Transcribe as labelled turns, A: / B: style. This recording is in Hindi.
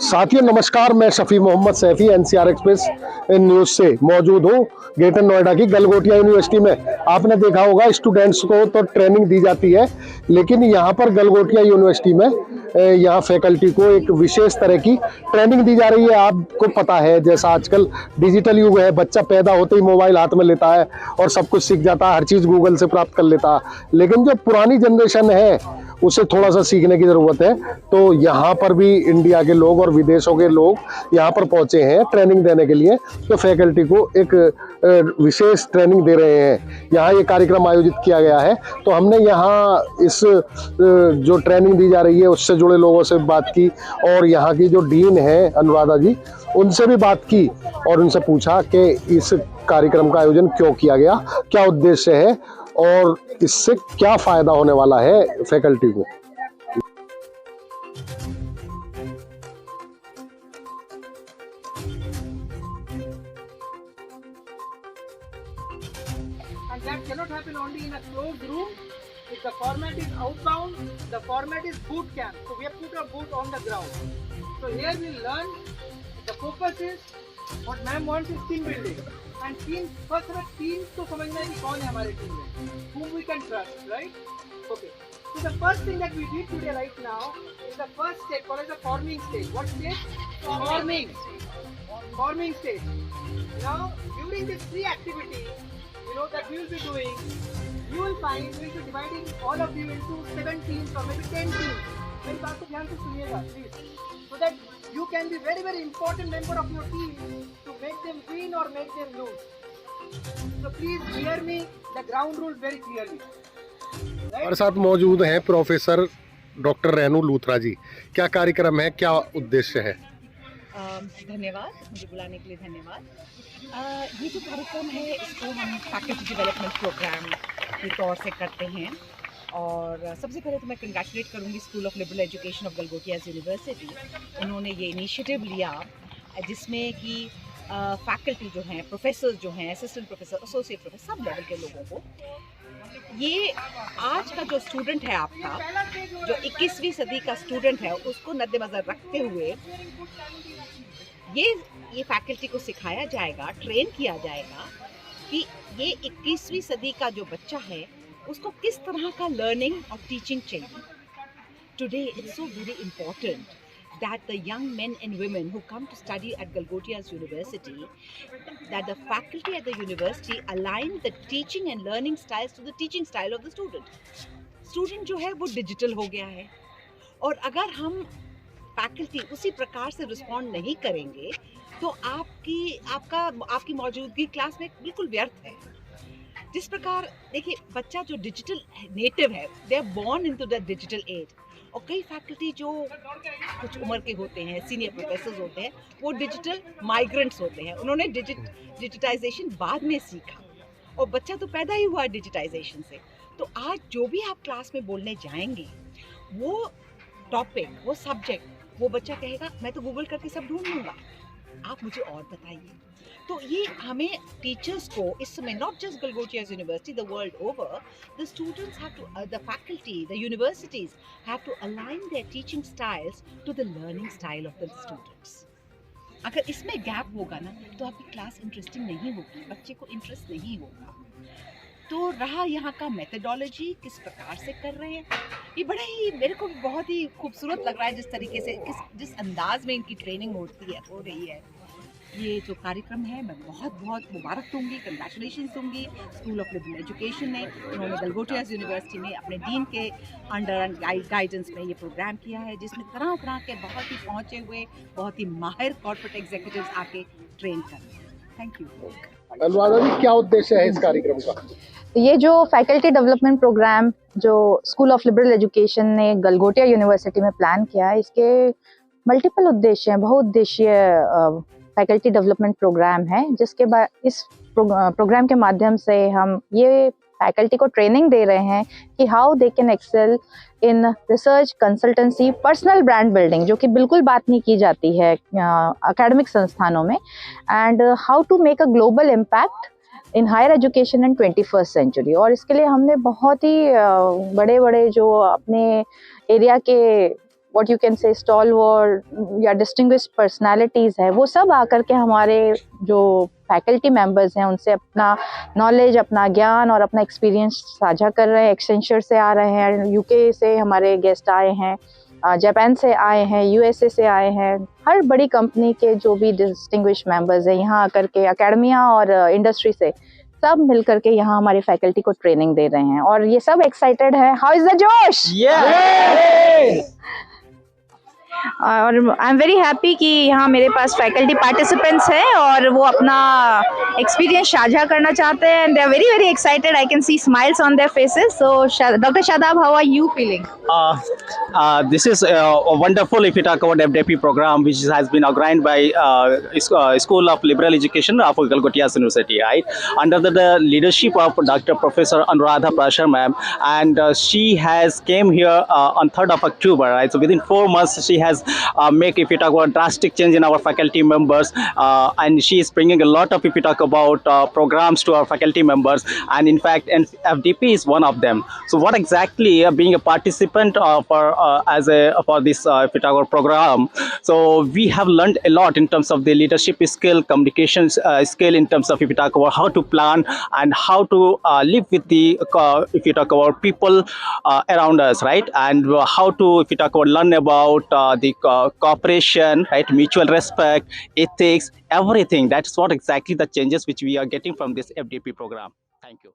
A: साथियों नमस्कार, मैं Shafi Mohammad Saifi NCR express news से मौजूद हूँ ग्रेटर नोएडा की गलगोटिया यूनिवर्सिटी में। आपने देखा होगा स्टूडेंट्स को तो ट्रेनिंग दी जाती है, लेकिन यहाँ पर गलगोटिया यूनिवर्सिटी में यहाँ फैकल्टी को एक विशेष तरह की ट्रेनिंग दी जा रही है। आपको पता है जैसा आजकल डिजिटल युग है, बच्चा पैदा होते ही मोबाइल हाथ में लेता है और सब कुछ सीख जाता है, हर चीज़ गूगल से प्राप्त कर लेता है। लेकिन जो पुरानी जनरेशन है उसे थोड़ा सा सीखने की ज़रूरत है। तो यहाँ पर भी इंडिया के लोग और विदेशों के लोग यहाँ पर पहुँचे हैं ट्रेनिंग देने के लिए, तो फैकल्टी को एक विशेष ट्रेनिंग दे रहे हैं। यहाँ ये कार्यक्रम आयोजित किया गया है, तो हमने यहाँ इस जो ट्रेनिंग दी जा रही है उससे जुड़े लोगों से बात की और यहाँ की जो डीन है अनुराधा जी, उनसे भी बात की और उनसे पूछा कि इस कार्यक्रम का आयोजन क्यों किया गया, क्या उद्देश्य है और इससे क्या फायदा होने वाला है फैकल्टी को।
B: And that cannot happen only in a closed room. If the format is outbound, the format is boot camp. So we have put a boot on the ground. So here we learn. The focus is what ma'am wants is team building. And team first हमें team को समझना है कि कौन है हमारे team में, whom we can trust, right? Okay. So the first thing that we did today right now is the first stage called as the forming stage. What stage? Forming. Forming stage. Now during this free activity, that we will be doing, you will find we will be dividing all of you into 7 teams or maybe 10 teams. मेरी बात को ध्यान से सुनिएगा please, so that you can be very important member of your team to make them win or make them lose. So please hear me the ground rules very clearly.
A: हमारे साथ मौजूद हैं प्रोफेसर डॉक्टर रेनू लूथरा जी। क्या कार्यक्रम है, क्या उद्देश्य है?
C: धन्यवाद, मुझे बुलाने के लिए धन्यवाद। ये जो कार्यक्रम है इसको हम फैकल्टी डेवलपमेंट प्रोग्राम के तौर से करते हैं और सबसे पहले तो मैं कंग्रेचुलेट करूँगी school of liberal education of Galgotia university. उन्होंने ये इनिशिएटिव लिया जिसमें कि फैकल्टी जो हैं, प्रोफेसर जो हैं, assistant professor, associate professor, sub level के लोगों को, ये आज का जो स्टूडेंट है आपका, जो 21वीं सदी का स्टूडेंट है, उसको मद्देनजर रखते हुए ये फैकल्टी को सिखाया जाएगा, ट्रेन किया जाएगा कि ये 21वीं सदी का जो बच्चा है उसको किस तरह का लर्निंग और टीचिंग चाहिए। Today it's so very important that the young men and women who come to study at Galgotia's University, that the faculty at the university align the teaching and learning styles to the teaching style of the student. Student जो है वो डिजिटल हो गया है और अगर हम फैकल्टी उसी प्रकार से रिस्पॉन्ड नहीं करेंगे तो आपकी मौजूदगी क्लास में बिल्कुल व्यर्थ है। जिस प्रकार देखिए, बच्चा जो डिजिटल नेटिव है, they are born into the digital age, और कई फैकल्टी जो कुछ उम्र के होते हैं, सीनियर प्रोफेसर्स होते हैं, वो डिजिटल माइग्रेंट्स होते हैं। उन्होंने डिजिटाइजेशन बाद में सीखा और बच्चा तो पैदा ही हुआ डिजिटाइजेशन से। तो आज जो भी आप क्लास में बोलने जाएंगे, वो टॉपिक, वो सब्जेक्ट, वो बच्चा कहेगा मैं तो गूगल करके सब ढूंढ लूँगा, आप मुझे और बताइए। तो ये हमें टीचर्स को इस समय, not just Galgotia university, the world over, the students have to, the faculty, the universities have to align their teaching styles to the learning style of the students. अगर इसमें गैप होगा ना तो आपकी क्लास इंटरेस्टिंग नहीं होगी, बच्चे को इंटरेस्ट नहीं होगा। तो रहा यहाँ का मेथडोलॉजी, किस प्रकार से कर रहे हैं, ये बड़ा ही मेरे को बहुत ही खूबसूरत लग रहा है, जिस तरीके से जिस अंदाज में इनकी ट्रेनिंग हो रही है। ये जो कार्यक्रम है मैं बहुत मुबारक दूंगी, कंग्रेचुलेशन दूंगी स्कूल ऑफ लिबरल एजुकेशन ने। उन्होंने गलगोटिया यूनिवर्सिटी में अपने डीन के अंडर गाइडेंस में ये प्रोग्राम किया है, जिसमें तरह के बहुत ही पहुँचे हुए, बहुत ही माहिर कॉर्पोरेट एग्जीक्यूटिव्स आके ट्रेन कर रहे हैं। Thank you.
A: अनुराधा जी, क्या उद्देश्य है इस कार्यक्रम का?
D: ये जो फैकल्टी डेवलपमेंट प्रोग्राम जो स्कूल ऑफ लिबरल एजुकेशन ने गलगोटिया यूनिवर्सिटी में प्लान किया है, इसके मल्टीपल उद्देश्य हैं, बहुउद्देशीय फैकल्टी डेवलपमेंट प्रोग्राम है, जिसके बाद इस प्रोग्राम के माध्यम से हम ये फैकल्टी को ट्रेनिंग दे रहे हैं कि how they can excel in research, consultancy, personal brand building, जो कि बिल्कुल बात नहीं की जाती है एकेडमिक संस्थानों में, and how to make a global impact in higher education in 21st century. और इसके लिए हमने बहुत ही बड़े बड़े जो अपने एरिया के what you can say stalwart या डिस्टिंग्विश्ड पर्सनालिटीज़ है, वो सब आकर के हमारे जो फैकल्टी मेंबर्स हैं उनसे अपना नॉलेज, अपना ज्ञान और अपना एक्सपीरियंस साझा कर रहे हैं। एक्सेंचर से आ रहे हैं, यूके से हमारे गेस्ट आए हैं, जापान से आए हैं, यूएसए से आए हैं। हर बड़ी कंपनी के जो भी डिस्टिंग्विश्ड मेंबर्स हैं यहाँ आकर के एकेडमिया और इंडस्ट्री से सब मिलकर के यहाँ हमारी फैकल्टी को ट्रेनिंग दे रहे हैं और ये सब एक्साइटेड है। हाउ इज द जोश? और आई एम वेरी हैप्पी कि यहाँ मेरे पास फैकल्टी पार्टिसिपेंट्स हैं और वो अपना एक्सपीरियंस साझा करना चाहते हैं and they are very very excited. I can see smiles on their faces. So doctor Shadab, how are you feeling?
E: This is wonderful if you talk about FDP program, which has been organized by School of Liberal Education of Galgotia University, right? Under the leadership of Dr. Professor Anuradha Prashar ma'am, and she has came here on 3rd of October, right? So within 4 months, she has make, if you talk about drastic change in our faculty members, and she is bringing a lot of, if you talk about programs to our faculty members, and in fact, FDP is one of them. So what exactly being a participant for this if you talk about program, so we have learned a lot in terms of the leadership skill, communications skill, in terms of if you talk about how to plan and how to live with the if you talk about people around us, right? And how to, if you talk about, learn about the cooperation, right? Mutual respect, ethics, everything. That's what exactly the changes which we are getting from this FDP program. Thank you.